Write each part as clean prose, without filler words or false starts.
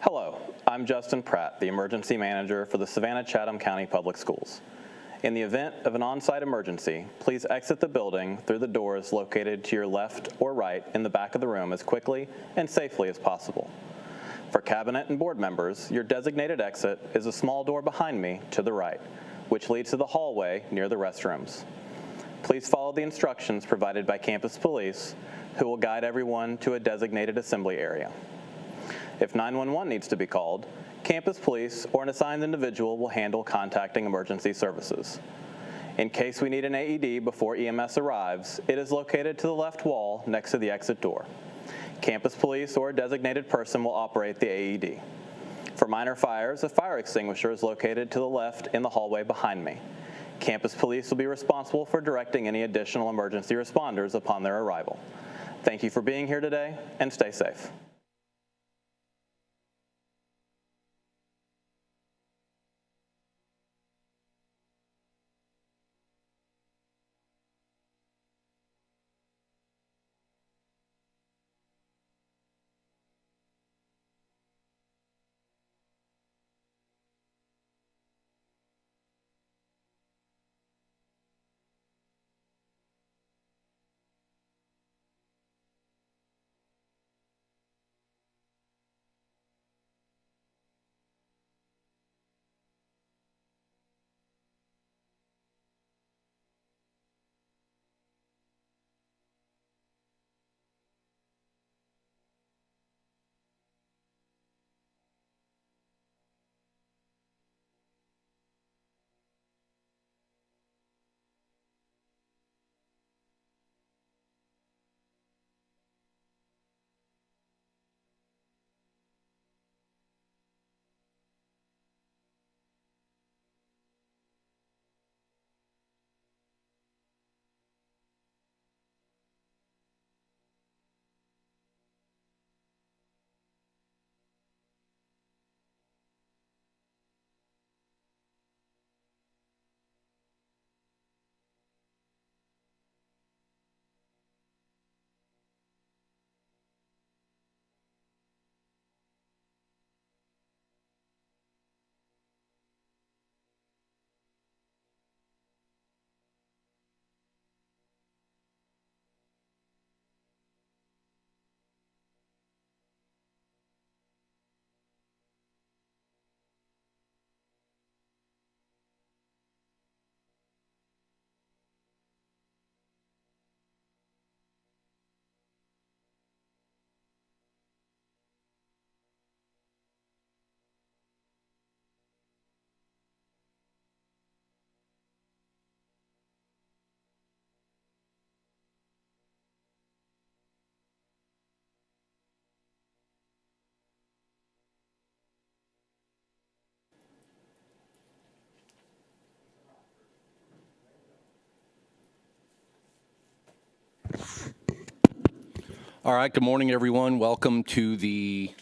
Hello, I'm Justin Pratt, the Emergency Manager for the Savannah-Chatham County Public Schools. In the event of an on-site emergency, please exit the building through the doors located to your left or right in the back of the room as quickly and safely as possible. For Cabinet and board members, your designated exit is a small door behind me to the right, which leads to the hallway near the restrooms. Please follow the instructions provided by Campus Police, who will guide everyone to a designated assembly area. If 911 needs to be called, Campus Police or an assigned individual will handle contacting emergency services. In case we need an AED before EMS arrives, it is located to the left wall next to the exit door. Campus Police or a designated person will operate the AED. For minor fires, a fire extinguisher is located to the left in the hallway behind me. Campus Police will be responsible for directing any additional emergency responders upon their arrival. Thank you for being here today, and stay safe. All right, good morning, everyone. Welcome to the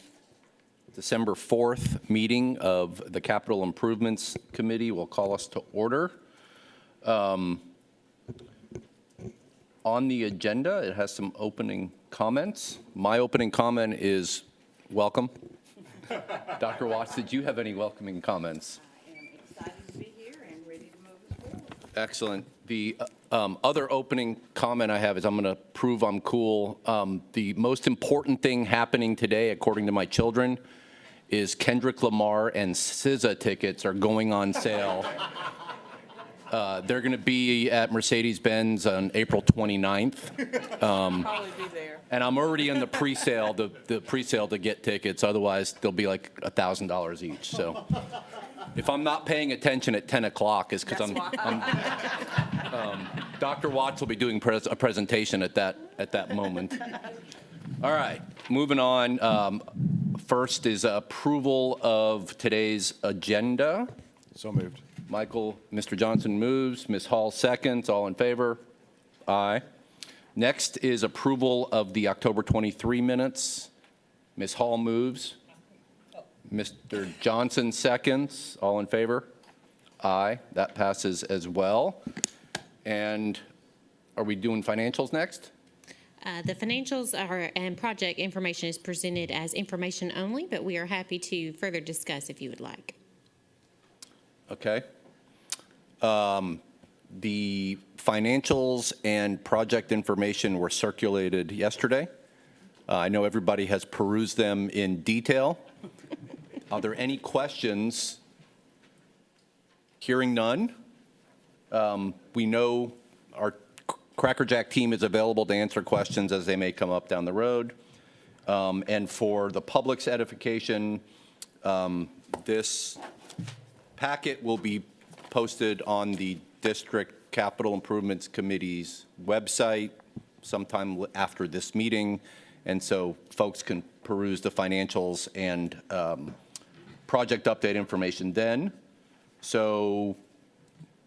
December 4th meeting of the Capital Improvements Committee. We'll call us to order. On the agenda, it has some opening comments. My opening comment is welcome. Dr. Watts, did you have any welcoming comments? I am excited to be here and ready to move us forward. Excellent. The other opening comment I have is I'm going to prove I'm cool. The most important thing happening today, according to my children, is Kendrick Lamar and SZA tickets are going on sale. They're going to be at Mercedes-Benz on April 29th. Probably be there. And I'm already in the pre-sale, the pre-sale to get tickets. Otherwise, they'll be like $1,000 each. So if I'm not paying attention at 10 o'clock, it's because Dr. Watts will be doing a presentation at that moment. All right, moving on. First is approval of today's agenda. So moved. Mr. Johnson moves. Ms. Hall seconds. All in favor? Aye. Next is approval of the October 23 minutes. Ms. Hall moves. Mr. Johnson seconds. All in favor? Aye. That passes as well. And are we doing financials next? The financials and project information is presented as information only, but we are happy to further discuss if you would like. Okay. The financials and project information were circulated yesterday. I know everybody has perused them in detail. Are there any questions? Hearing none. We know our Cracker Jack team is available to answer questions as they may come up down the road. And for the public's edification, this packet will be posted on the District Capital Improvements Committee's website sometime after this meeting, and so folks can peruse the financials and project update information then. So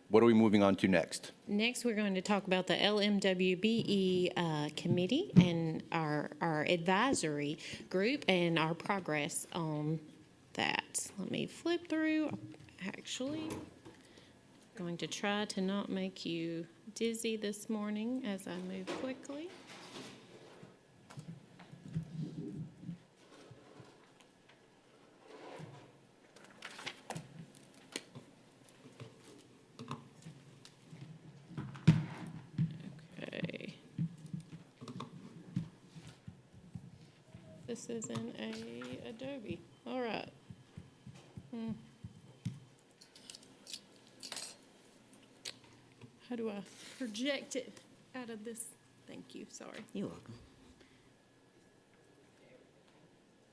what are we moving on to next? Next, we're going to talk about the LMWBE committee and our advisory group and our progress on that. Let me flip through. Actually, going to try to not make you dizzy this morning as I move quickly. Okay. This is in Adobe. All right. How do I project it out of this? Thank you, sorry. You're welcome.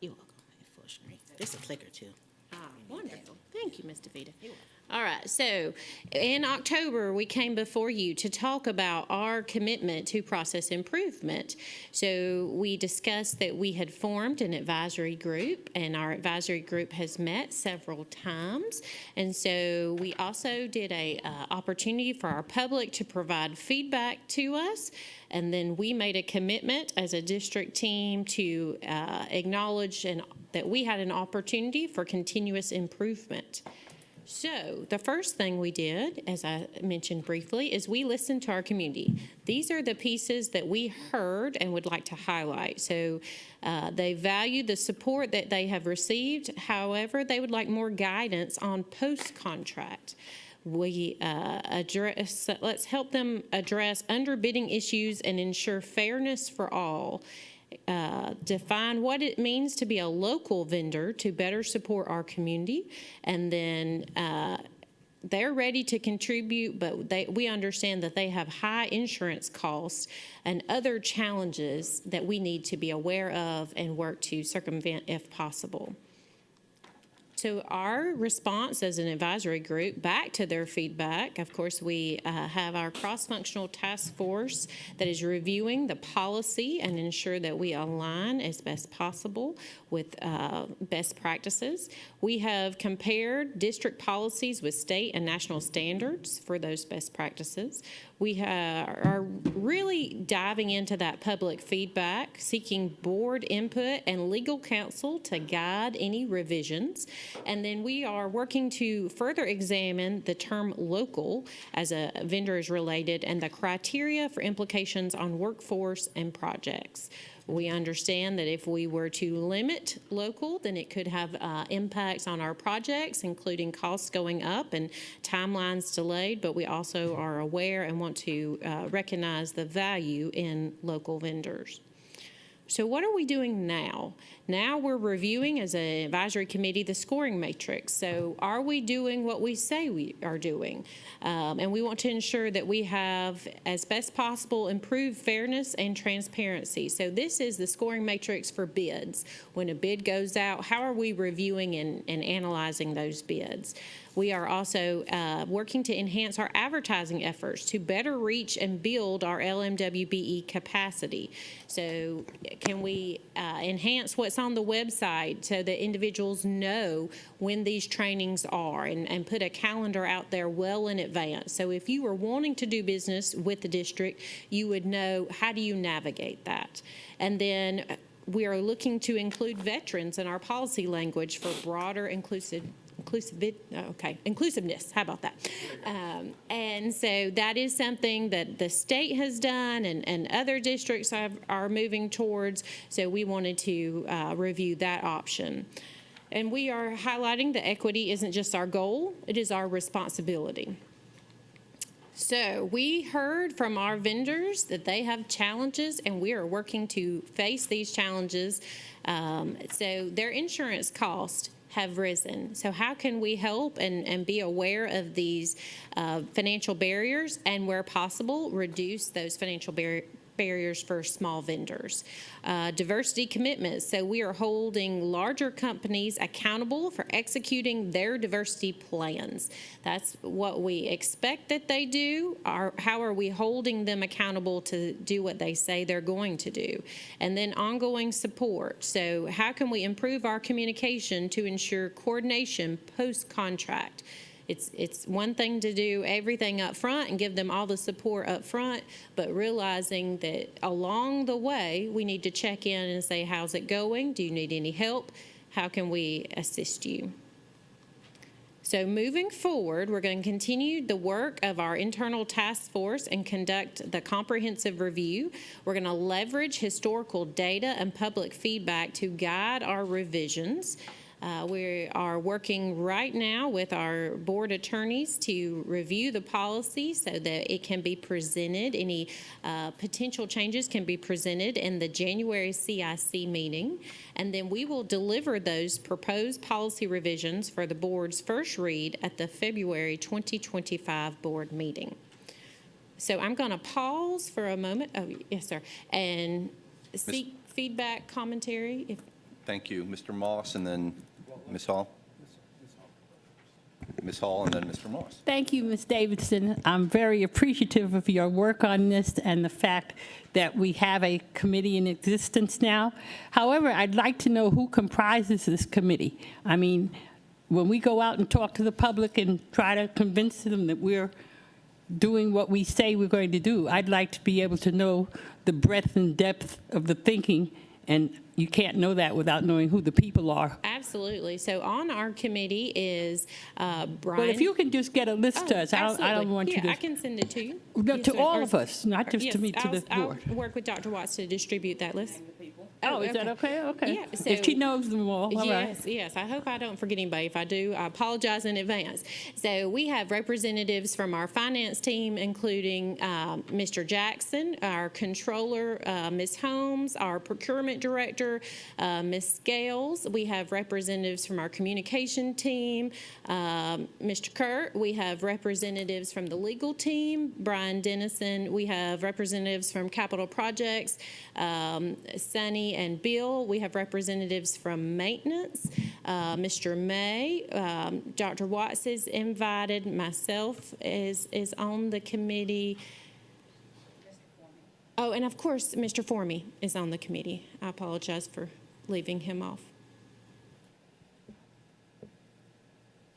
You're welcome. Full screen. There's a clicker too. Wonderful. Thank you, Ms. DeVita. All right, so in October, we came before you to talk about our commitment to process improvement. So we discussed that we had formed an advisory group, and our advisory group has met several times. And so we also did a opportunity for our public to provide feedback to us. And then we made a commitment as a district team to acknowledge that we had an opportunity for continuous improvement. So the first thing we did, as I mentioned briefly, is we listened to our community. These are the pieces that we heard and would like to highlight. So they value the support that they have received. However, they would like more guidance on post-contract. Let's help them address underbidding issues and ensure fairness for all. Define what it means to be a local vendor to better support our community, and then they're ready to contribute, but we understand that they have high insurance costs and other challenges that we need to be aware of and work to circumvent if possible. So our response as an advisory group back to their feedback, of course, we have our cross-functional task force that is reviewing the policy and ensure that we align as best possible with best practices. We have compared district policies with state and national standards for those best practices. We are really diving into that public feedback, seeking board input and legal counsel to guide any revisions. And then we are working to further examine the term local as a vendor is related and the criteria for implications on workforce and projects. We understand that if we were to limit local, then it could have impacts on our projects, including costs going up and timelines delayed, but we also are aware and want to recognize the value in local vendors. So what are we doing now? Now we're reviewing as an advisory committee the scoring matrix. So are we doing what we say we are doing? And we want to ensure that we have, as best possible, improved fairness and transparency. So this is the scoring matrix for bids. When a bid goes out, how are we reviewing and analyzing those bids? We are also working to enhance our advertising efforts to better reach and build our LMWBE capacity. So can we enhance what's on the website so that individuals know when these trainings are and put a calendar out there well in advance. So if you were wanting to do business with the district, you would know how do you navigate that. And then we are looking to include veterans in our policy language for broader inclusive inclusiveness. How about that? And so that is something that the state has done and other districts are moving towards. So we wanted to review that option. And we are highlighting that equity isn't just our goal, it is our responsibility. So we heard from our vendors that they have challenges, and we are working to face these challenges. So their insurance costs have risen. So how can we help and be aware of these financial barriers, and where possible, reduce those financial barriers for small vendors? Diversity commitments. So we are holding larger companies accountable for executing their diversity plans. That's what we expect that they do. How are we holding them accountable to do what they say they're going to do? And then ongoing support. So how can we improve our communication to ensure coordination post-contract? It's one thing to do everything up front and give them all the support up front, but realizing that along the way, we need to check in and say, how's it going? Do you need any help? How can we assist you? So moving forward, we're going to continue the work of our internal task force and conduct the comprehensive review. We're going to leverage historical data and public feedback to guide our revisions. We are working right now with our board attorneys to review the policy so that it can be presented. Any potential changes can be presented in the January CIC meeting. And then we will deliver those proposed policy revisions for the board's first read at the February 2025 board meeting. So I'm going to pause for a moment. Oh, yes, sir. And seek feedback, commentary. Thank you. Mr. Moss, and then Ms. Hall. Ms. Hall, and then Mr. Moss. Thank you, Ms. Davidson. I'm very appreciative of your work on this and the fact that we have a committee in existence now. However, I'd like to know who comprises this committee. I mean, when we go out and talk to the public and try to convince them that we're doing what we say we're going to do, I'd like to be able to know the breadth and depth of the thinking, and you can't know that without knowing who the people are. Absolutely. So on our committee is Brian. Well, if you can just get a list to us, I don't Absolutely. want you Yeah, to. I can send it to you. No, Yes, to sir. all Or- of us, not just to me, to the board. I'll work with Dr. Watts to distribute that list. Oh, is that okay? Okay. Yeah, If she so- knows them all, all right. Yes, yes. I hope I don't forget anybody. If I do, I apologize in advance. So we have representatives from our finance team, including Mr. Jackson, our controller, Ms. Holmes, our procurement director, Ms. Scales. We have representatives from our communication team, Mr. Kurt. We have representatives from the legal team, Brian Dennison. We have representatives from capital projects, Sunny and Bill. We have representatives from maintenance, Mr. May. Dr. Watts is invited. Myself is on the committee. Oh, and of course, Mr. Formey is on the committee. I apologize for leaving him off.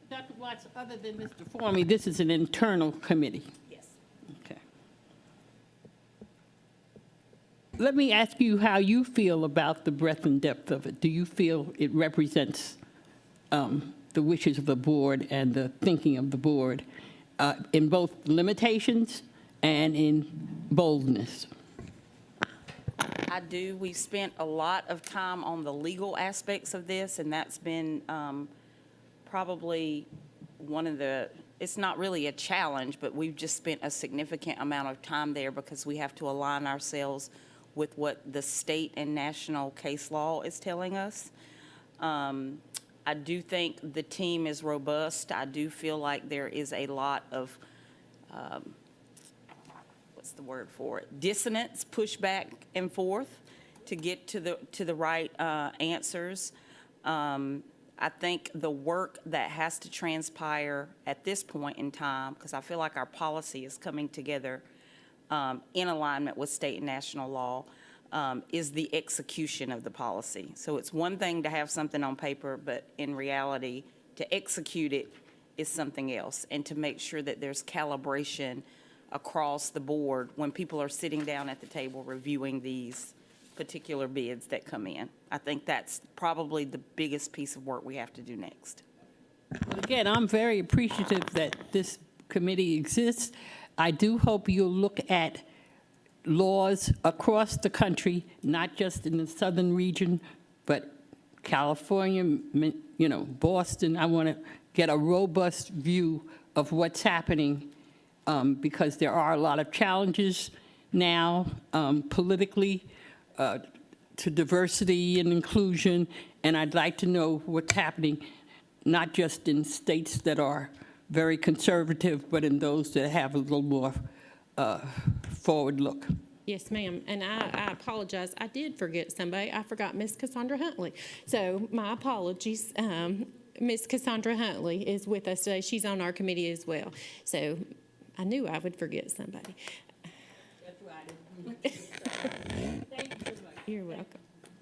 Dr. Watts, other than Mr. Formey, this is an internal committee. Yes. Okay. Let me ask you how you feel about the breadth and depth of it. Do you feel it represents the wishes of the board and the thinking of the board in both limitations and in boldness? I do. We've spent a lot of time on the legal aspects of this, and that's been probably one of the, it's not really a challenge, but we've just spent a significant amount of time there because we have to align ourselves with what the state and national case law is telling us. I do think the team is robust. I do feel like there is a lot of, what's the word for it? Dissonance, push back and forth to get to the right answers. I think the work that has to transpire at this point in time, because I feel like our policy is coming together in alignment with state and national law, is the execution of the policy. So it's one thing to have something on paper, but in reality, to execute it is something else, and to make sure that there's calibration across the board when people are sitting down at the table reviewing these particular bids that come in. I think that's probably the biggest piece of work we have to do next. But again, I'm very appreciative that this committee exists. I do hope you'll look at laws across the country, not just in the southern region, but California, Boston. I want to get a robust view of what's happening because there are a lot of challenges now politically to diversity and inclusion, and I'd like to know what's happening, not just in states that are very conservative, but in those that have a little more forward look. Yes, ma'am, and I apologize. I did forget somebody. I forgot Miss Cassandra Huntley. So my apologies. Miss Cassandra Huntley is with us today. She's on our committee as well. So I knew I would forget somebody. That's why I didn't. Thank you so much. You're welcome.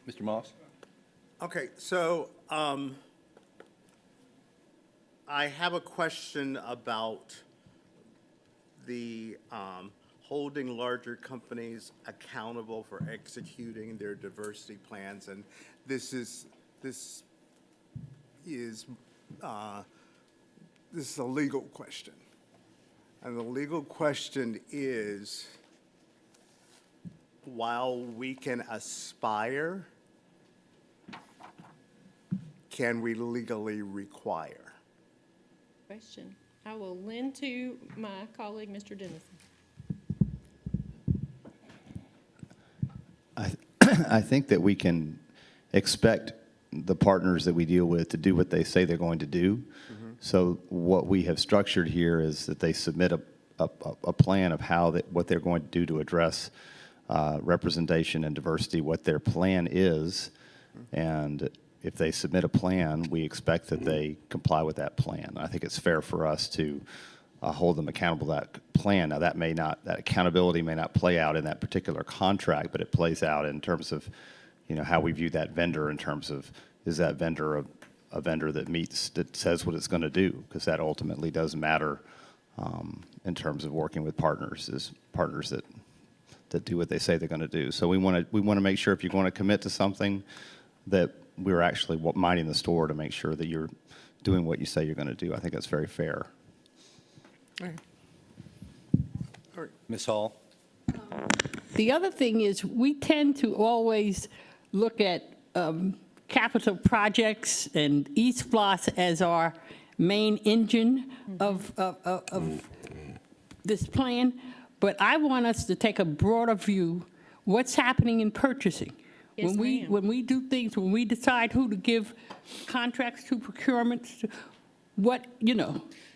Mr. Moss? Okay, so I have a question about the holding larger companies accountable for executing their diversity plans, and this is a legal question, and the legal question is, while we can aspire, can we legally require? Question. I will lend to my colleague, Mr. Dennison. I think that we can expect the partners that we deal with to do what they say they're going to do. So what we have structured here is that they submit a plan of what they're going to do to address representation and diversity, what their plan is, and if they submit a plan, we expect that they comply with that plan. I think it's fair for us to hold them accountable to that plan. Now, that accountability may not play out in that particular contract, but it plays out in terms of, how we view that vendor in terms of, is that vendor a vendor that says what it's going to do? Because that ultimately does matter in terms of working with partners, is partners that do what they say they're going to do. So we want to make sure if you're going to commit to something that we're actually minding the store to make sure that you're doing what you say you're going to do. I think that's very fair. All right. Ms. Hall? The other thing is, we tend to always look at capital projects and East Floss as our main engine of this plan, but I want us to take a broader view. What's happening in purchasing? Yes, ma'am. When we do things, when we decide who to give contracts to, procurements,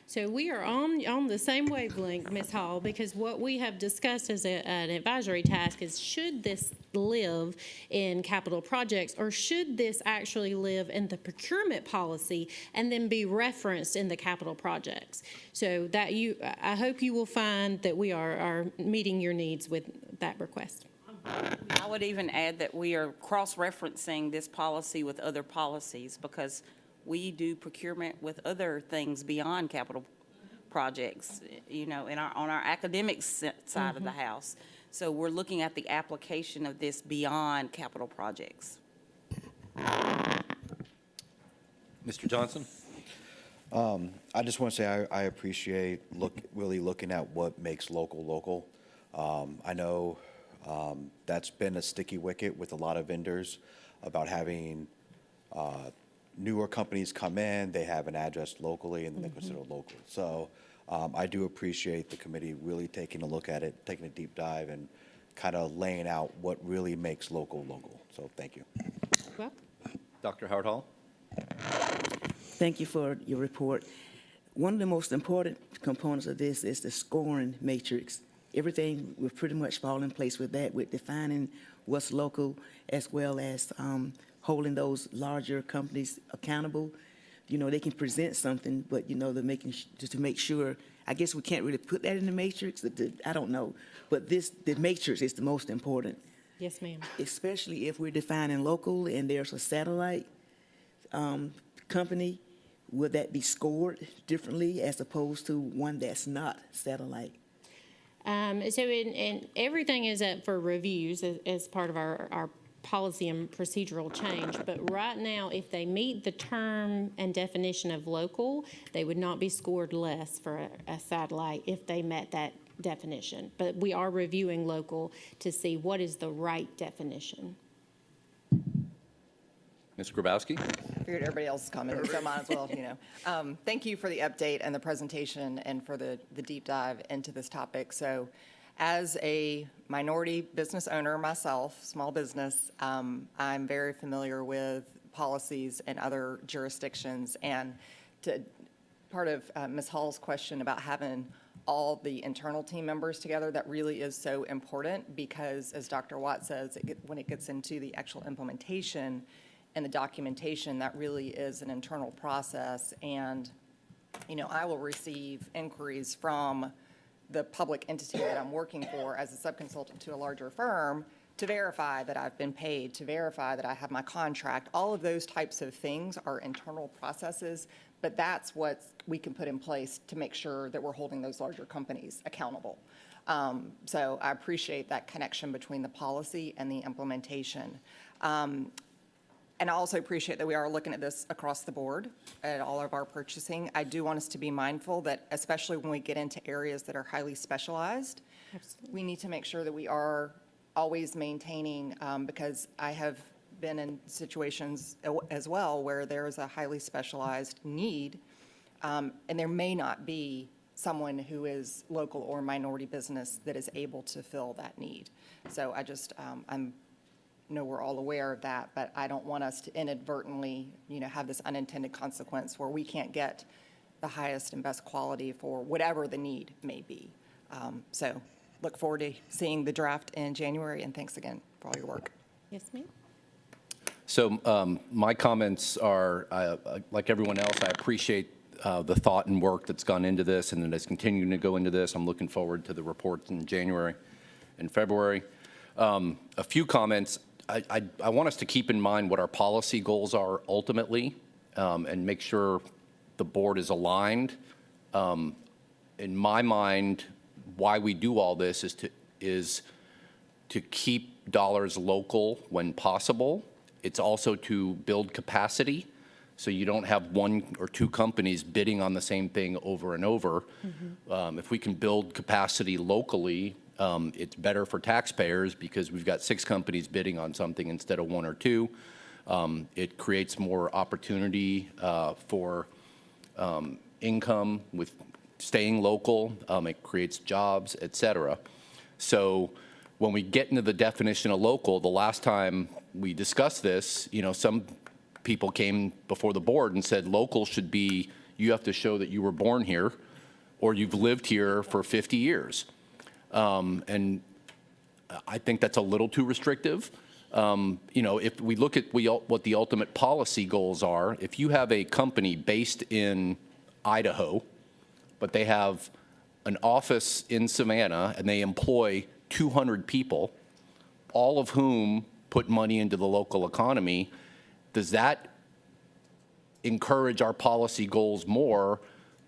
So we are on the same wavelength, Ms. Hall, because what we have discussed as an advisory task is, should this live in capital projects, or should this actually live in the procurement policy and then be referenced in the capital projects? So that I hope you will find that we are meeting your needs with that request. I would even add that we are cross-referencing this policy with other policies, because we do procurement with other things beyond capital projects, on our academic side of the house. So we're looking at the application of this beyond capital projects. Mr. Johnson? I just want to say I appreciate really looking at what makes local local. I know that's been a sticky wicket with a lot of vendors about having newer companies come in, they have an address locally, and then they consider local. So I do appreciate the committee really taking a look at it, taking a deep dive, and kind of laying out what really makes local local. So thank you. Well, Dr. Howard Hall? Thank you for your report. One of the most important components of this is the scoring matrix. Everything will pretty much fall in place with that, with defining what's local, as well as holding those larger companies accountable. They can present something, but, they're making, just to make sure, I guess we can't really put that in the matrix, I don't know. But the matrix is the most important, yes, ma'am. especially if we're defining local and there's a satellite company. Would that be scored differently as opposed to one that's not satellite? So everything is up for reviews as part of our policy and procedural change. But right now, if they meet the term and definition of local, they would not be scored less for a satellite if they met that definition. But we are reviewing local to see what is the right definition. Ms. Grabowski? Figured everybody else is commenting, so I might as well, Thank you for the update and the presentation and for the deep dive into this topic. So as a minority business owner myself, small business, I'm very familiar with policies in other jurisdictions. And part of Ms. Hall's question about having all the internal team members together, that really is so important because, as Dr. Watt says, when it gets into the actual implementation and the documentation, that really is an internal process. And, I will receive inquiries from the public entity that I'm working for as a subconsultant to a larger firm to verify that I've been paid, to verify that I have my contract. All of those types of things are internal processes, but that's what we can put in place to make sure that we're holding those larger companies accountable. So I appreciate that connection between the policy and the implementation. And I also appreciate that we are looking at this across the board at all of our purchasing. I do want us to be mindful that, especially when we get into areas that are highly specialized, we need to make sure that we are always maintaining, because I have been in situations as well where there is a highly specialized need, and there may not be someone who is local or minority business that is able to fill that need. So I'm know we're all aware of that, but I don't want us to inadvertently, have this unintended consequence where we can't get the highest and best quality for whatever the need may be. So look forward to seeing the draft in January, and thanks again for all your work. Yes, ma'am? So my comments are, like everyone else, I appreciate the thought and work that's gone into this and that is continuing to go into this. I'm looking forward to the reports in January and February. A few comments. I want us to keep in mind what our policy goals are ultimately, and make sure the board is aligned. In my mind, why we do all this is to keep dollars local when possible. It's also to build capacity, so you don't have one or two companies bidding on the same thing over and over. If we can build capacity locally, it's better for taxpayers because we've got 6 companies bidding on something instead of 1 or 2. It creates more opportunity for income with staying local. It creates jobs, et cetera. So when we get into the definition of local, the last time we discussed this, some people came before the board and said local should be, you have to show that you were born here or you've lived here for 50 years. And I think that's a little too restrictive. If we look at what the ultimate policy goals are, if you have a company based in Idaho, but they have an office in Savannah and they employ 200 people, all of whom put money into the local economy, does that encourage our policy goals more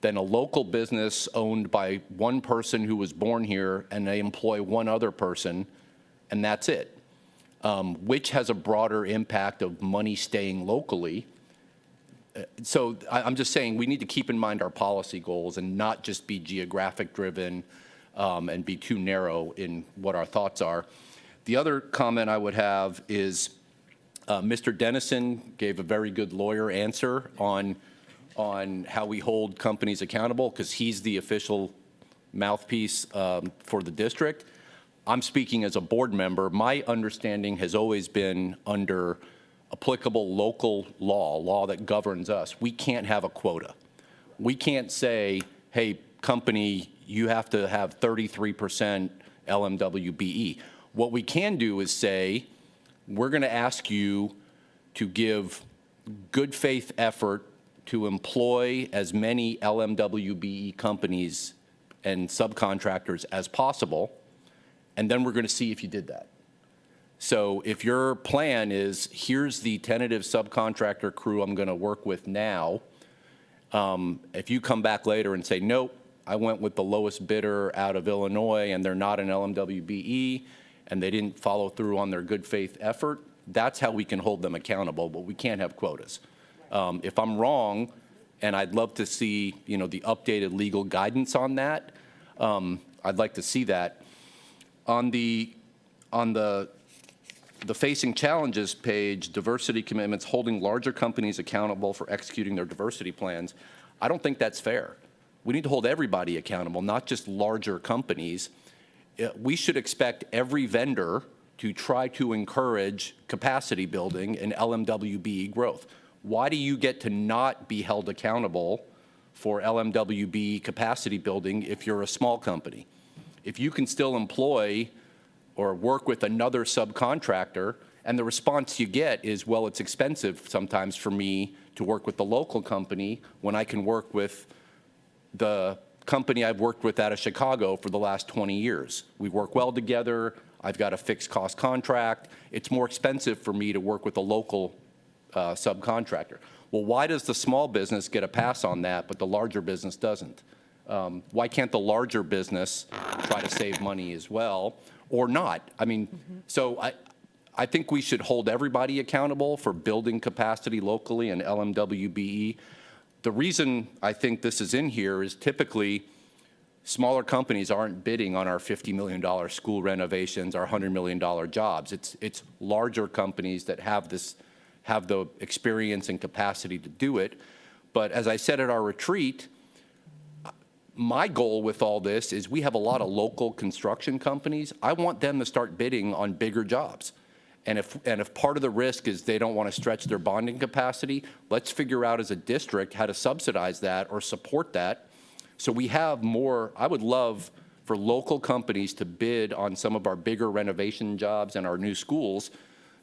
than a local business owned by one person who was born here and they employ one other person and that's it? Which has a broader impact of money staying locally? So I'm just saying we need to keep in mind our policy goals and not just be geographic driven and be too narrow in what our thoughts are. The other comment I would have is Mr. Dennison gave a very good lawyer answer on how we hold companies accountable because he's the official mouthpiece for the district. I'm speaking as a board member. My understanding has always been under applicable local law that governs us. We can't have a quota. We can't say, hey, company, you have to have 33% LMWBE. What we can do is say, we're going to ask you to give good faith effort to employ as many LMWBE companies and subcontractors as possible, and then we're going to see if you did that. So if your plan is, here's the tentative subcontractor crew I'm going to work with now, if you come back later and say, nope, I went with the lowest bidder out of Illinois and they're not an LMWBE and they didn't follow through on their good faith effort, That's how we can hold them accountable, but we can't have quotas. If I'm wrong, and I'd love to see, the updated legal guidance on that, I'd like to see that. On the facing challenges page, diversity commitments, holding larger companies accountable for executing their diversity plans, I don't think that's fair. We need to hold everybody accountable, not just larger companies. We should expect every vendor to try to encourage capacity building and LMWB growth. Why do you get to not be held accountable for LMWB capacity building if you're a small company? If you can still employ or work with another subcontractor, and the response you get is, well, it's expensive sometimes for me to work with the local company when I can work with the company I've worked with out of Chicago for the last 20 years. We work well together. I've got a fixed cost contract. It's more expensive for me to work with a local subcontractor. Well, why does the small business get a pass on that, but the larger business doesn't? Why can't the larger business try to save money as well, or not? I mean, so I think we should hold everybody accountable for building capacity locally in LMWBE. The reason I think this is in here is typically smaller companies aren't bidding on our $50 million school renovations, our $100 million jobs. It's larger companies that have the experience and capacity to do it. But as I said at our retreat, my goal with all this is we have a lot of local construction companies. I want them to start bidding on bigger jobs. And if part of the risk is they don't want to stretch their bonding capacity, let's figure out as a district how to subsidize that or support that. So we have more. I would love for local companies to bid on some of our bigger renovation jobs and our new schools,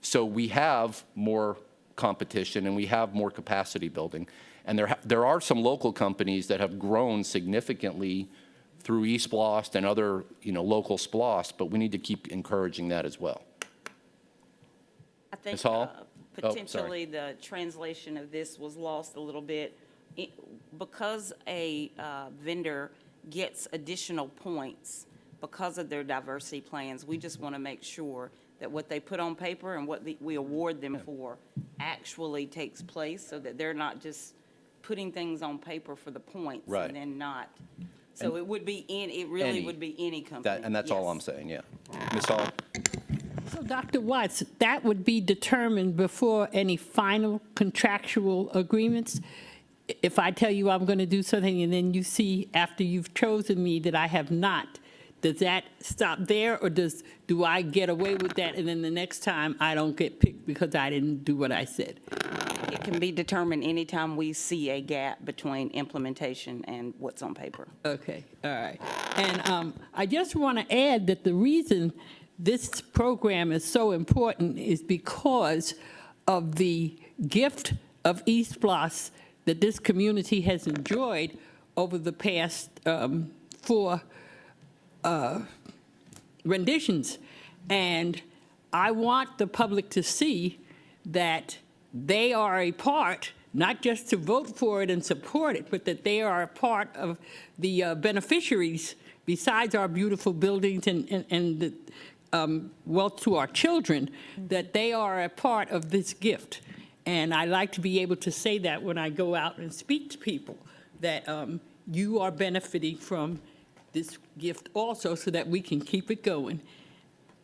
so we have more competition and we have more capacity building. And there are some local companies that have grown significantly through eSPLOST and other local SPLOST, but we need to keep encouraging that as well. I think Ms. Hall? potentially the translation of this was lost a little bit. Because a vendor gets additional points because of their diversity plans, we just want to make sure that what they put on paper and what we award them for actually takes place, so that they're not just putting things on paper for the points Right. and then not. So it would be it really would be any company. And that's all Yes. I'm saying, yeah. Ms. Hall? So, Dr. Watts, that would be determined before any final contractual agreements? If I tell you I'm going to do something and then you see after you've chosen me that I have not, does that stop there, or do I get away with that and then the next time I don't get picked because I didn't do what I said? It can be determined anytime we see a gap between implementation and what's on paper. Okay, all right. And I just want to add that the reason this program is so important is because of the gift of eSPLOST that this community has enjoyed over the past 4 renditions. And I want the public to see that they are a part, not just to vote for it and support it, but that they are a part of the beneficiaries, besides our beautiful buildings and the wealth to our children, that they are a part of this gift. And I like to be able to say that when I go out and speak to people, that you are benefiting from this gift also, so that we can keep it going,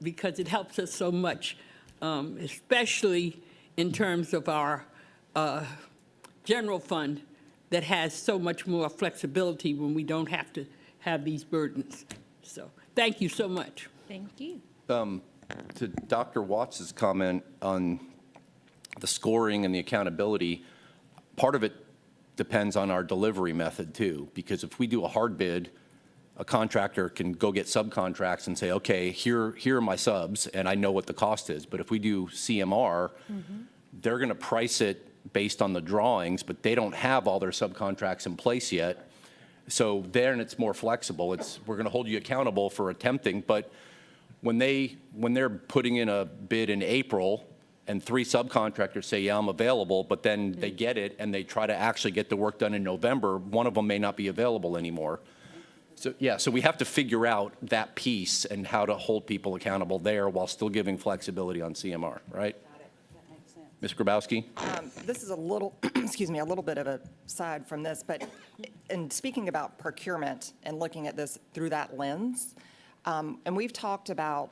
because it helps us so much, especially in terms of our general fund that has so much more flexibility when we don't have to have these burdens. So thank you so much. Thank you. To Dr. Watts's comment on the scoring and the accountability, part of it depends on our delivery method too, because if we do a hard bid, a contractor can go get subcontracts and say, okay, here are my subs, and I know what the cost is. But if we do CMR, they're going to price it based on the drawings, but they don't have all their subcontracts in place yet. So then it's more flexible. We're going to hold you accountable for attempting, but when they're putting in a bid in April and 3 subcontractors say, yeah, I'm available, but then they get it and they try to actually get the work done in November, one of them may not be available anymore. So, yeah, so we have to figure out that piece and how to hold people accountable there while still giving flexibility on CMR, right? Ms. Grabowski? This is a little, excuse me, a little bit of a side from this, but in speaking about procurement and looking at this through that lens, and we've talked about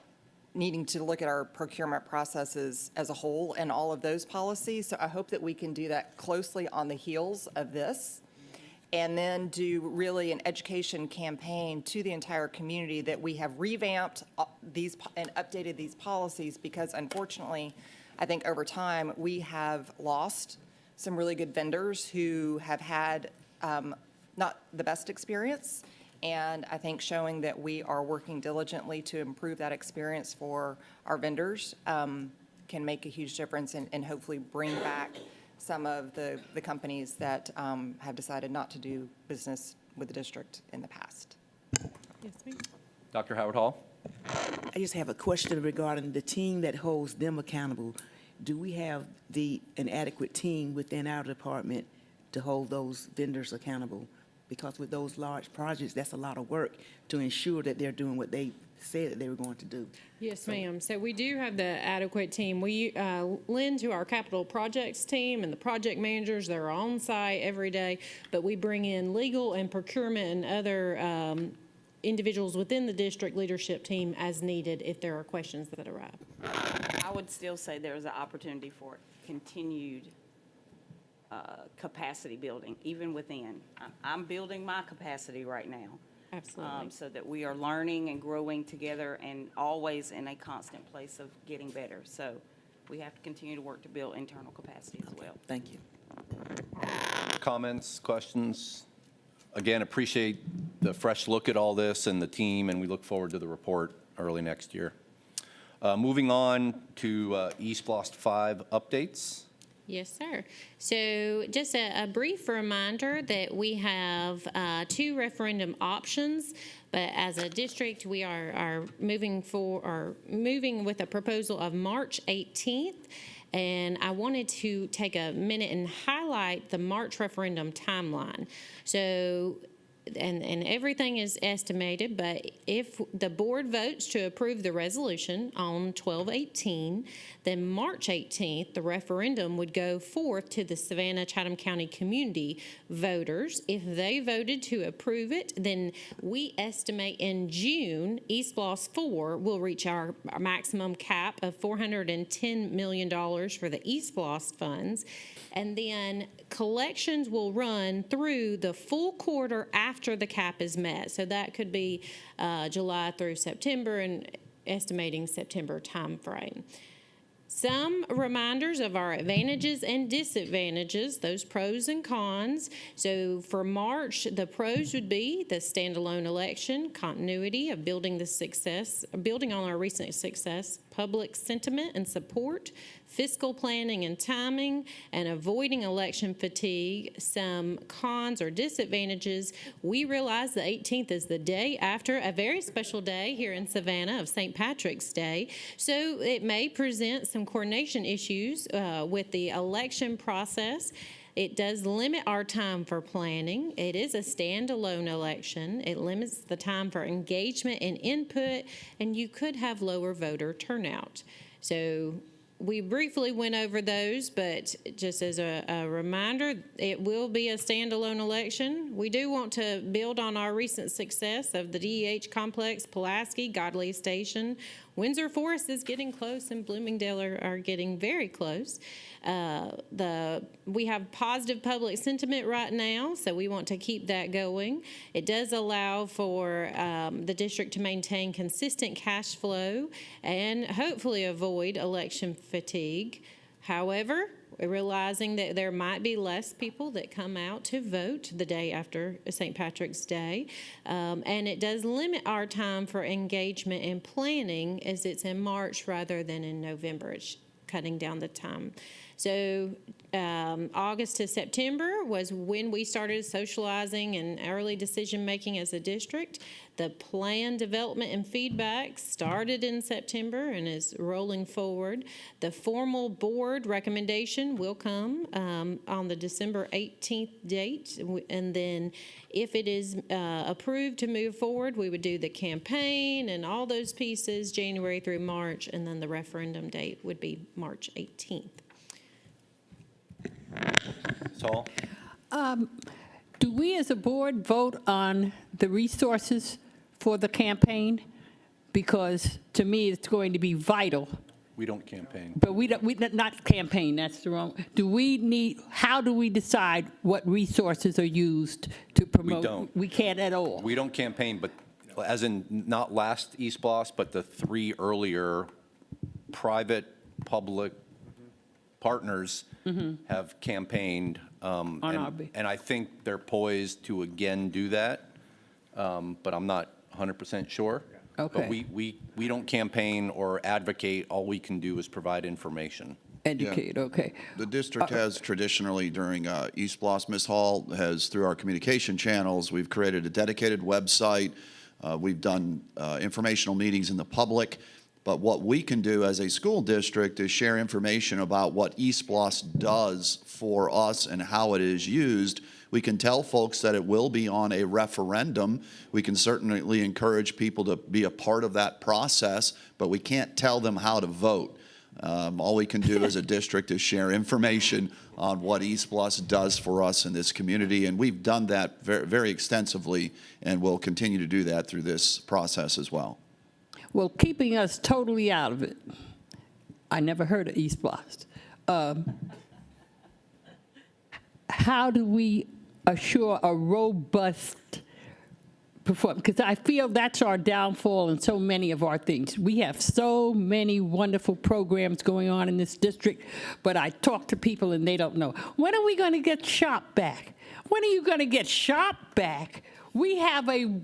needing to look at our procurement processes as a whole and all of those policies. So I hope that we can do that closely on the heels of this, and then do really an education campaign to the entire community that we have revamped these and updated these policies, because unfortunately, I think over time, we have lost some really good vendors who have had not the best experience. And I think showing that we are working diligently to improve that experience for our vendors can make a huge difference and hopefully bring back some of the companies that have decided not to do business with the district in the past. Yes, ma'am. Dr. Howard Hall? I just have a question regarding the team that holds them accountable. Do we have an adequate team within our department to hold those vendors accountable? Because with those large projects, that's a lot of work to ensure that they're doing what they said that they were going to do. Yes, ma'am. So we do have the adequate team. We lend to our capital projects team and the project managers that are on site every day, but we bring in legal and procurement and other individuals within the district leadership team as needed if there are questions that arise. I would still say there's an opportunity for continued capacity building, even within. I'm building my capacity right now. Absolutely. So that we are learning and growing together and always in a constant place of getting better. So we have to continue to work to build internal capacity as well. Thank you. Comments, questions? Again, appreciate the fresh look at all this and the team, and we look forward to the report early next year. Moving on to East Lost 5 updates. Yes, sir. So just a brief reminder that we have 2 referendum options, but as a district, we are moving with a proposal of March 18th. And I wanted to take a minute and highlight the March referendum timeline. So, and everything is estimated, but if the board votes to approve the resolution on 12/18, then March 18th, the referendum would go forth to the Savannah-Chatham County community voters. If they voted to approve it, then we estimate in June, East Lost 4 will reach our maximum cap of $410 million for the East Lost funds. And then collections will run through the full quarter after the cap is met. So that could be July through September, and estimating September timeframe. Some reminders of our advantages and disadvantages, those pros and cons. So for March, the pros would be the standalone election, continuity of building on our recent success, public sentiment and support, fiscal planning and timing, and avoiding election fatigue. Some cons or disadvantages, we realize the 18th is the day after a very special day here in Savannah of St. Patrick's Day, so it may present some coordination issues with the election process. It does limit our time for planning. It is a standalone election. It limits the time for engagement and input, and you could have lower voter turnout. So we briefly went over those, but just as a reminder, it will be a standalone election. We do want to build on our recent success of the DEH Complex, Pulaski, Godley Station. Windsor Forest is getting close, and Bloomingdale are getting very close. We have positive public sentiment right now, so we want to keep that going. It does allow for the district to maintain consistent cash flow and hopefully avoid election fatigue. However, we're realizing that there might be less people that come out to vote the day after St. Patrick's Day. And it does limit our time for engagement and planning, as it's in March rather than in November. It's cutting down the time. So August to September was when we started socializing and early decision-making as a district. The plan development and feedback started in September and is rolling forward. The formal board recommendation will come on the December 18th date. And then if it is approved to move forward, we would do the campaign and all those pieces January through March, and then the referendum date would be March 18th. Ms. Hall? Do we as a board vote on the resources for the campaign? Because to me, it's going to be vital. We don't campaign. But not campaign, that's the wrong. How do we decide what resources are used to promote? don't. We can't at all. We don't campaign, but as in not last East Blos, but the 3 earlier private, public partners have campaigned. On our behalf. And I think they're poised to again do that, but I'm not 100% sure. Okay. But we don't campaign or advocate. All we can do is provide information. Educate, okay. The district has traditionally, during East Blos, Ms. Hall has, through our communication channels, we've created a dedicated website. We've done informational meetings in the public. But what we can do as a school district is share information about what East Blos does for us and how it is used. We can tell folks that it will be on a referendum. We can certainly encourage people to be a part of that process, but we can't tell them how to vote. All we can do as a district is share information on what East Blos does for us in this community, and we've done that very, very extensively, and we'll continue to do that through this process as well. Well, keeping us totally out of it, I never heard of East Blos. How do we assure a robust performance? Because I feel that's our downfall in so many of our things. We have so many wonderful programs going on in this district, but I talk to people and they don't know. When are we going to get SHOP back? When are you going to get SHOP back? We have a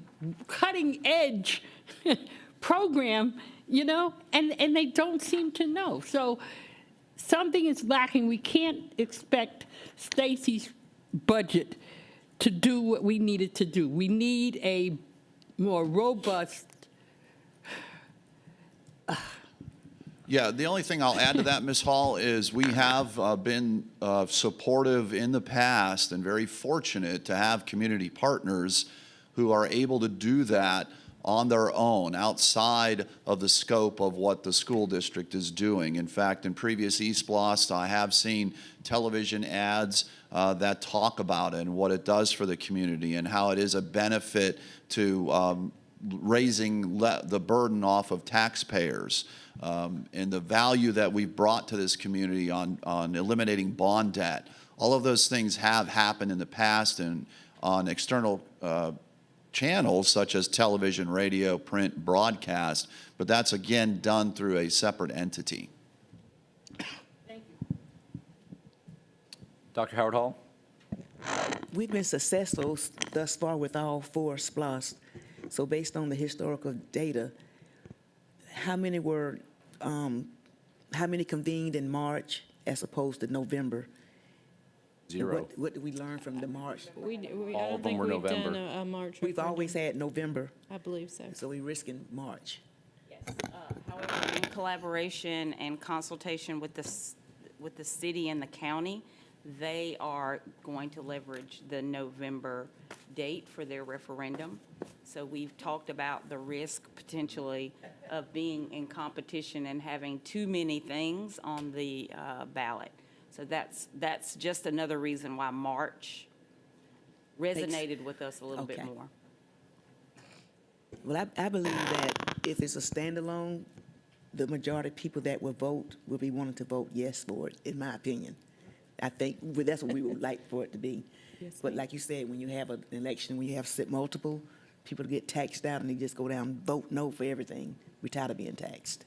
cutting edge program, you know, and they don't seem to know. So something is lacking. We can't expect Stacy's budget to do what we needed to do. We need a more robust. Yeah, the only thing I'll add to that, Ms. Hall, is we have been supportive in the past and very fortunate to have community partners who are able to do that on their own, outside of the scope of what the school district is doing. In fact, in previous East Blos, I have seen television ads that talk about it and what it does for the community and how it is a benefit to raising the burden off of taxpayers, and the value that we've brought to this community on eliminating bond debt. All of those things have happened in the past and on external channels such as television, radio, print, broadcast, but that's again done through a separate entity. Thank you. Dr. Howard Hall? We've been successful thus far with all 4 SPLOST. So based on the historical data, how many convened in March as opposed to November? 0. What did we learn from the March? All I of don't them think were we've done November. a March We've always referendum. had November, I believe so. so we're risking March. However, in collaboration and consultation with the city and the county, they are going to leverage the November date for their referendum. So we've talked about the risk potentially of being in competition and having too many things on the ballot. So that's just another reason why March resonated with us a little bit Okay. more. Well, I believe that if it's a standalone, the majority of people that will vote will be wanting to vote yes for it, in my opinion. I think that's what we would like for it to be. But like you said, when you have an election, when you have multiple, people get taxed out and they just go down and vote no for everything. We're tired of being taxed.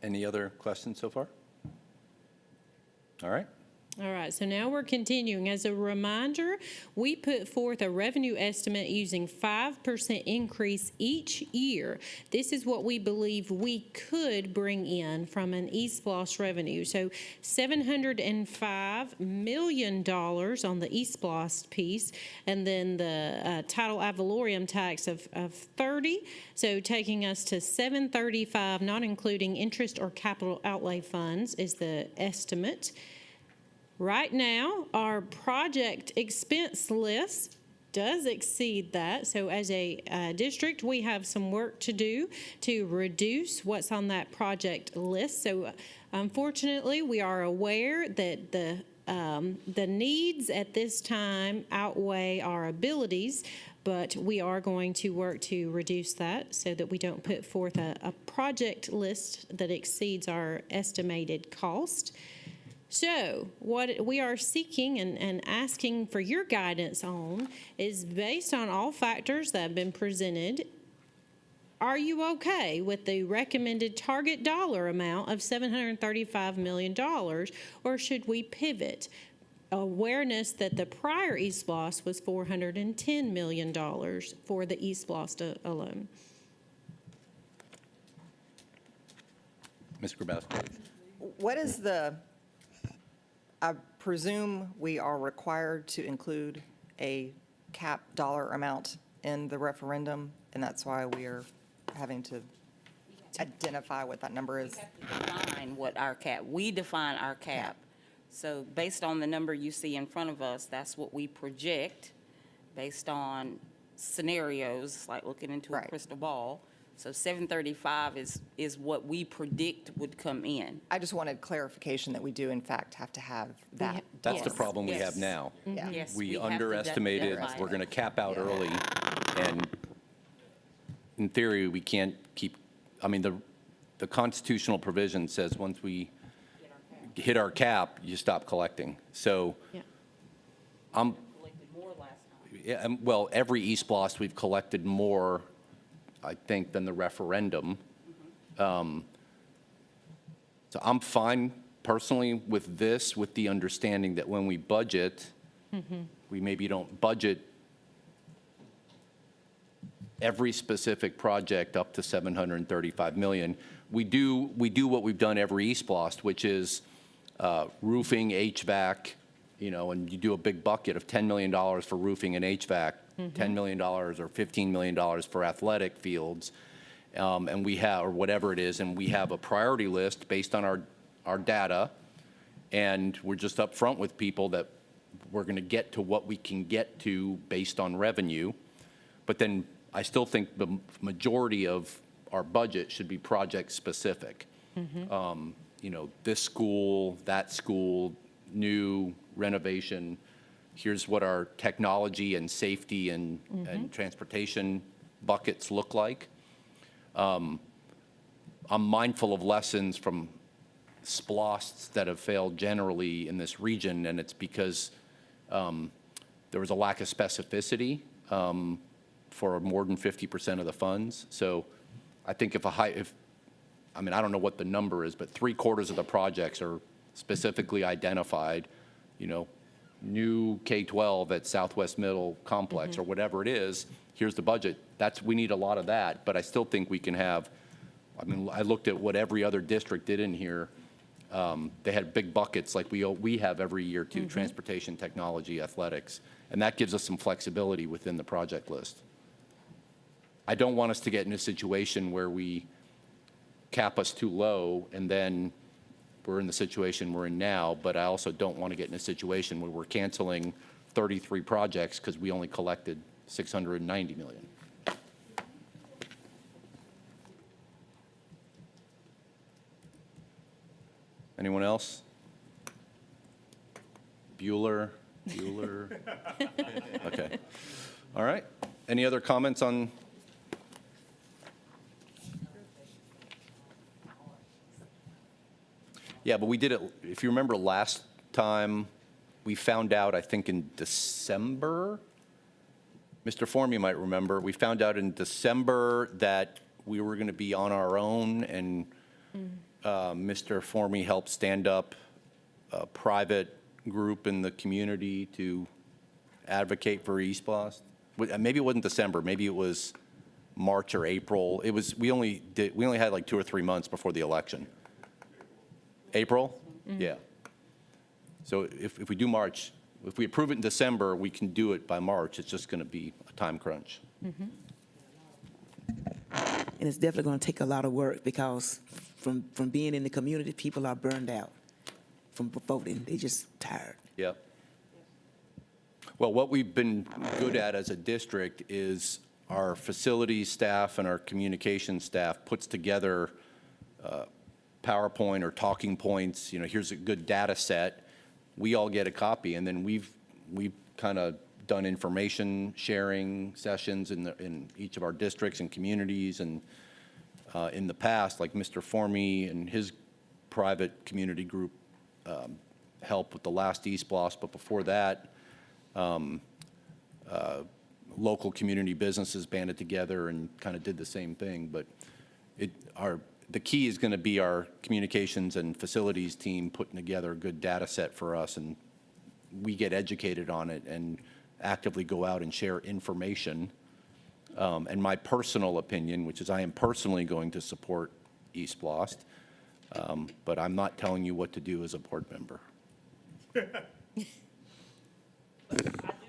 Any other questions so far? All right. All right, so now we're continuing. As a reminder, we put forth a revenue estimate using 5% increase each year. This is what we believe we could bring in from an East Blos revenue. So $705 million on the East Blos piece, and then the title ad valorem tax of 30. So taking us to 735, not including interest or capital outlay funds, is the estimate. Right now, our project expense list does exceed that. So as a district, we have some work to do to reduce what's on that project list. So unfortunately, we are aware that the needs at this time outweigh our abilities, but we are going to work to reduce that so that we don't put forth a project list that exceeds our estimated cost. So what we are seeking and asking for your guidance on is, based on all factors that have been presented, are you okay with the recommended target dollar amount of $735 million, or should we pivot? Awareness that the prior East Bluffs was $410 million for the East Bluffs alone. Ms. Grabowski. What is I presume we are required to include a cap dollar amount in the referendum, and that's why we are having to identify what that number is. Define what our cap, we define our cap. So based on the number you see in front of us, that's what we project based on scenarios, like looking into a Right. crystal ball. So 735 is what we predict would come in. I just wanted clarification that we do in fact have to have that. That's the Yes, problem we have yes. now. Yeah. Yes, We have to underestimated, identify we're it. going to cap out early, and in theory, we can't keep, I mean, the constitutional provision says once we hit our cap, you stop collecting. So Yeah. I'm, Collected more last time. yeah, well, every East Bluffs, we've collected more, I think, than the referendum. So I'm fine personally with this, with the understanding that when we budget, we maybe don't budget every specific project up to 735 million. We do what we've done every East Bluffs, which is roofing, HVAC, and you do a big bucket of $10 million for roofing and HVAC, $10 million or $15 million for athletic fields, and we have, or whatever it is, and we have a priority list based on our data, and we're just upfront with people that we're going to get to what we can get to based on revenue. But then I still think the majority of our budget should be project-specific. This school, that school, new, renovation, here's what our technology and safety and transportation buckets look like. I'm mindful of lessons from SPLOSTs that have failed generally in this region, and it's because there was a lack of specificity for more than 50% of the funds. So I think I don't know what the number is, but 3/4 of the projects are specifically identified, new K-12 at Southwest Middle Complex or whatever it is, here's the budget. We need a lot of that, but I still think we can have, I looked at what every other district did in here. They had big buckets like we have every year too, transportation, technology, athletics, and that gives us some flexibility within the project list. I don't want us to get in a situation where we cap us too low and then we're in the situation we're in now, but I also don't want to get in a situation where we're canceling 33 projects because we only collected $690 million. Anyone else? Bueller? Okay. All right. Any other comments on? Yeah, but we did it, if you remember last time, we found out, I think in December, Mr. Form, you might remember, we found out in December that we were going to be on our own, and Mr. Formey helped stand up a private group in the community to advocate for East Bluffs. Maybe it wasn't December, maybe it was March or April. We only had like 2 or 3 months before the election. April? Yeah. So if we do March, if we approve it in December, we can do it by March. It's just going to be a time crunch. And it's definitely going to take a lot of work because from being in the community, people are burned out from voting. They're just tired. Yep. Well, what we've been good at as a district is our facilities staff and our communication staff puts together PowerPoint or talking points, here's a good data set. We all get a copy, and then we've kind of done information sharing sessions in each of our districts and communities, and in the past, like Mr. Formey and his private community group helped with the last East Blos, but before that, local community businesses banded together and kind of did the same thing. But the key is going to be our communications and facilities team putting together a good data set for us, and we get educated on it and actively go out and share information. And my personal opinion, which is I am personally going to support East Blos, but I'm not telling you what to do as a board member. I do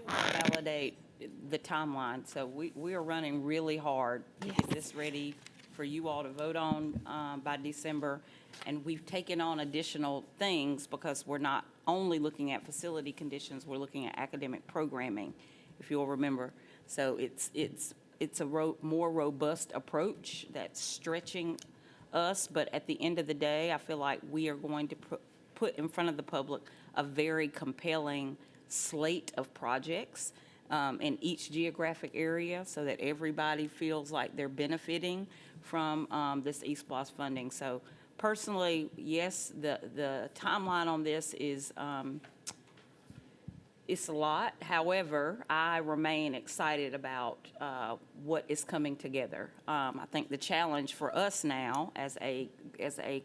want to validate the timeline. So we are running really hard to get this ready for you all to vote on by December. And we've taken on additional things because we're not only looking at facility conditions, we're looking at academic programming, if you'll remember. So it's a more robust approach that's stretching us. But at the end of the day, I feel like we are going to put in front of the public a very compelling slate of projects in each geographic area so that everybody feels like they're benefiting from this East Blos funding. So personally, yes, the timeline on this is it's a lot. However, I remain excited about what is coming together. I think the challenge for us now as a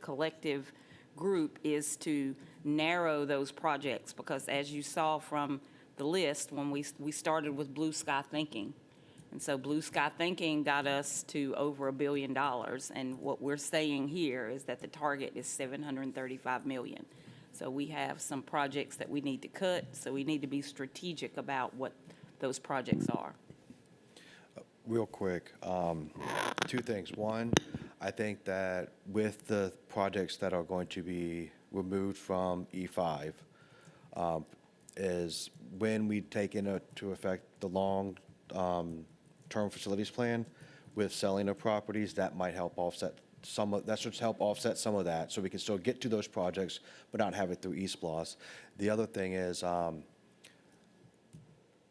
collective group is to narrow those projects, because as you saw from the list, when we started with Blue Sky Thinking. And so Blue Sky Thinking got us to over $1 billion. And what we're saying here is that the target is $735 million. So we have some projects that we need to cut, so we need to be strategic about what those projects are. Real quick, two things. One, I think that with the projects that are going to be removed from E5, is when we take into effect the long-term facilities plan with selling of properties, that might help offset that should help offset some of that, so we can still get to those projects, but not have it through East Blos. The other thing is,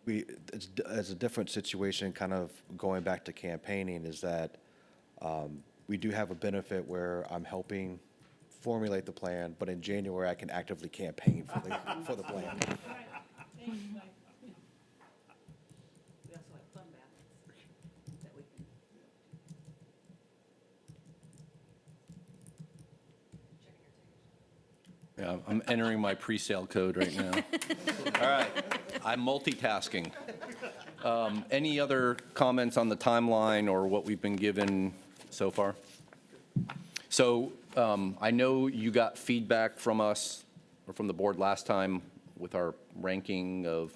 it's a different situation, kind of going back to campaigning, is that we do have a benefit where I'm helping formulate the plan, but in January, I can actively campaign for the plan. Yeah, I'm entering my pre-sale code right now. All right, I'm multitasking. Any other comments on the timeline or what we've been given so far? So I know you got feedback from us, or from the board last time, with our ranking of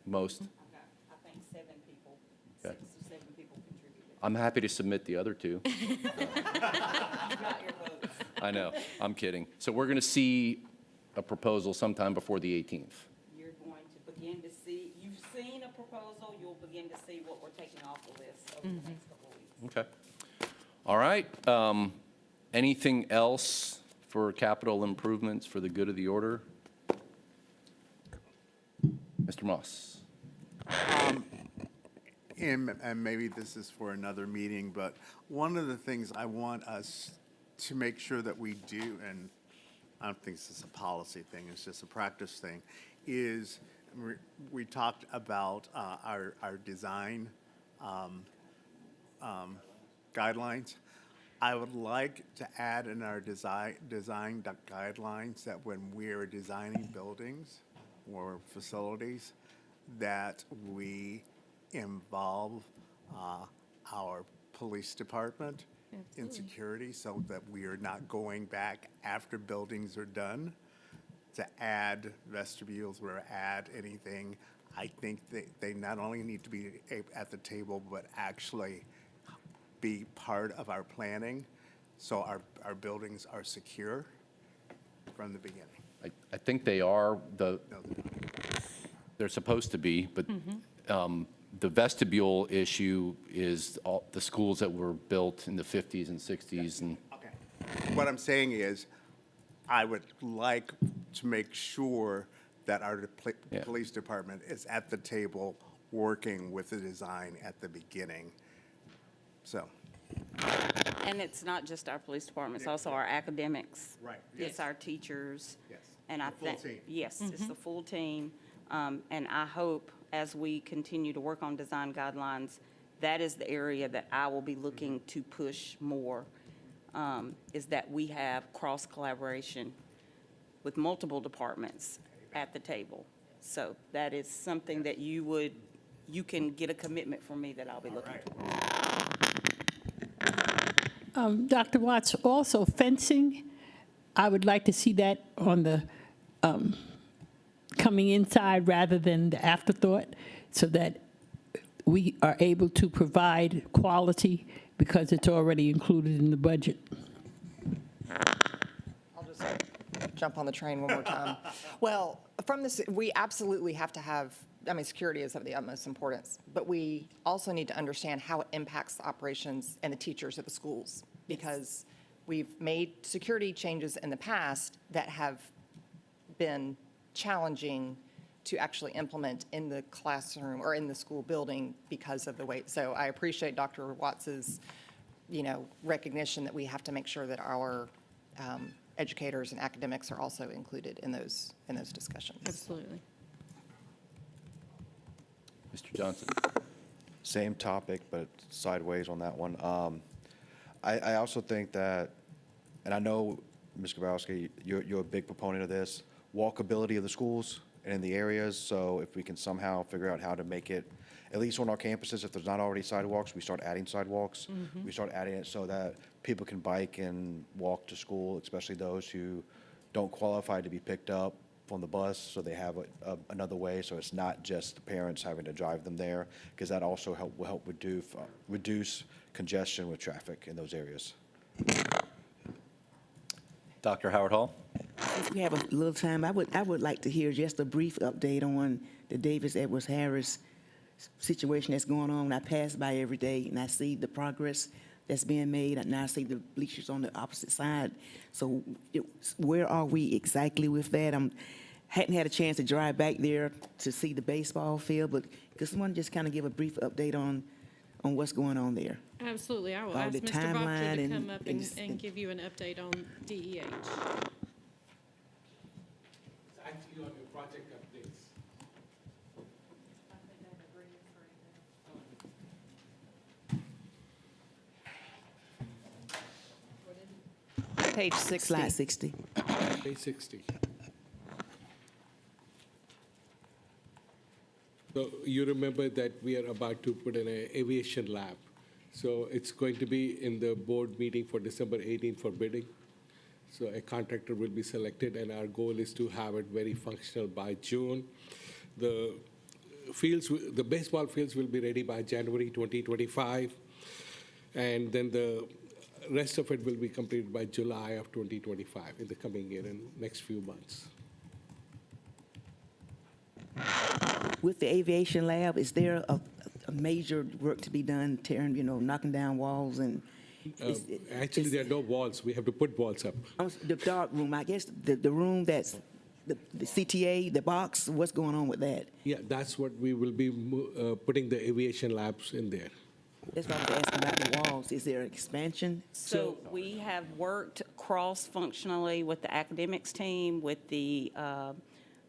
most. I think 7 people, Okay. 6 or 7 people contributed. I'm happy to submit the other 2. Got your votes. I know, I'm kidding. So we're going to see a proposal sometime before the 18th. You're going to begin to see, you've seen a proposal, you'll begin to see what we're taking off the list over the next couple of weeks. Okay. All right. Anything else for capital improvements for the good of the order? Mr. Moss. And maybe this is for another meeting, but one of the things I want us to make sure that we do, and I don't think this is a policy thing, it's just a practice thing, is we talked about our design guidelines. I would like to add in our design guidelines that when we are designing buildings or facilities, that we involve our police department in security, so that we are not going back after buildings are done to add vestibules or add anything. I think they not only need to be at the table, but actually be part of our planning, so our buildings are secure from the beginning. I think they are. they're supposed to be, but the vestibule issue is all the schools that were built in the 50s and 60s and. Okay. What I'm saying is, I would like to make sure that our Yeah. police department is at the table working with the design at the beginning. So, And it's not just our police department, it's also our academics. Right. It's Yes. our teachers. Yes. And I The full think, team. yes, it's the full team. And I hope, as we continue to work on design guidelines, that is the area that I will be looking to push more, is that we have cross-collaboration with multiple departments at the table. So that is something that you can get a commitment from me that I'll be looking for. Dr. Watts, also fencing, I would like to see that on the coming inside rather than the afterthought, so that we are able to provide quality because it's already included in the budget. I'll just jump on the train one more time. Well, from this, we absolutely have to have, I mean, security is of the utmost importance, but we also need to understand how it impacts the operations and the teachers at the schools, because we've made security changes in the past that have been challenging to actually implement in the classroom or in the school building because of the weight. So I appreciate Dr. Watts's, recognition that we have to make sure that our educators and academics are also included in those discussions. Absolutely. Mr. Johnson? Same topic, but sideways on that one. I also think that, and I know, Ms. Grabowski, you're a big proponent of this, walkability of the schools and in the areas. So if we can somehow figure out how to make it, at least on our campuses, if there's not already sidewalks, we start adding sidewalks. We start adding it so that people can bike and walk to school, especially those who don't qualify to be picked up from the bus, so they have another way, so it's not just the parents having to drive them there, because that also will help reduce congestion with traffic in those areas. Dr. Howard Hall? If we have a little time, I would like to hear just a brief update on the Davis Edwards Harris situation that's going on. I pass by every day and I see the progress that's being made, and now I see the bleachers on the opposite side. So where are we exactly with that? Hadn't had a chance to drive back there to see the baseball field, but could someone just kind of give a brief update on what's going on there? Absolutely. I will All ask the Mr. Boucher timeline to and- come up and and give you an update on DEH. Actually, on your project updates. Page 60. Slide 60. Page 60. So you remember that we are about to put in an aviation lab. So it's going to be in the board meeting for December 18 for bidding. So a contractor will be selected, and our goal is to have it very functional by June. The baseball fields will be ready by January 2025, and then the rest of it will be completed by July of 2025 in the coming year, in next few months. With the aviation lab, is there a major work to be done, tearing, knocking down walls and? Actually, there are no walls. We have to put walls up. The dark room, I guess, the room that's, the CTA, the box, what's going on with that? Yeah, that's what we will be putting the aviation labs in there. That's what I was asking about the walls. Is there expansion? So we have worked cross-functionally with the academics team, with the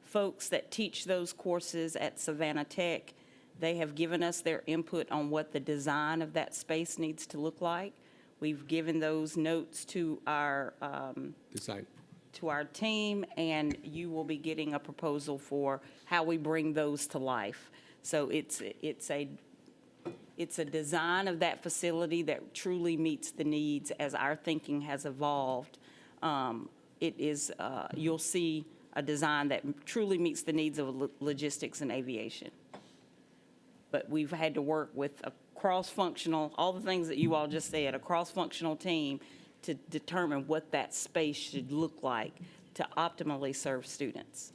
folks that teach those courses at Savannah Tech. They have given us their input on what the design of that space needs to look like. We've given those notes to our Design. to our team, and you will be getting a proposal for how we bring those to life. So it's a design of that facility that truly meets the needs as our thinking has evolved. It is, you'll see a design that truly meets the needs of logistics and aviation. But we've had to work with a cross-functional, all the things that you all just said, a cross-functional team to determine what that space should look like to optimally serve students.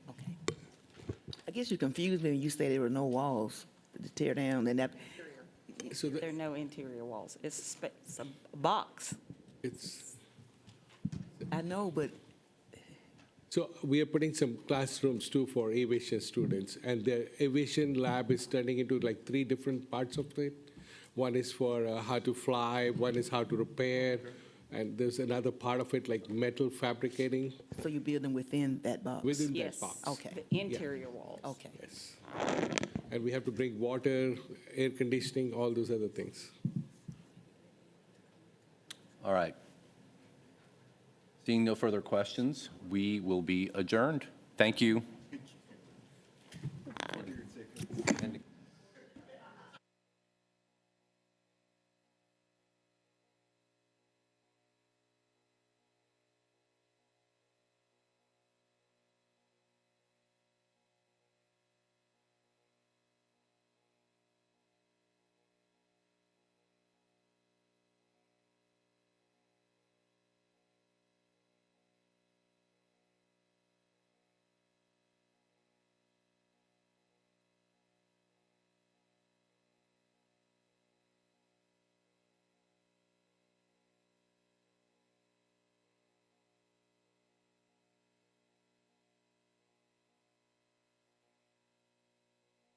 Okay. I guess you confused me when you said there were no walls to tear down, and that, So There are no interior walls. It's a box. it's, I know, but so we are putting some classrooms too for aviation students, and the aviation lab is turning into like 3 different parts of it. One is for how to fly, one is how to repair, and there's another part of it like metal fabricating so you build them within that box? within Yes. that box. Okay. The interior walls. Okay. Yes. And we have to bring water, air conditioning, all those other things. All right. Seeing no further questions, we will be adjourned. Thank you.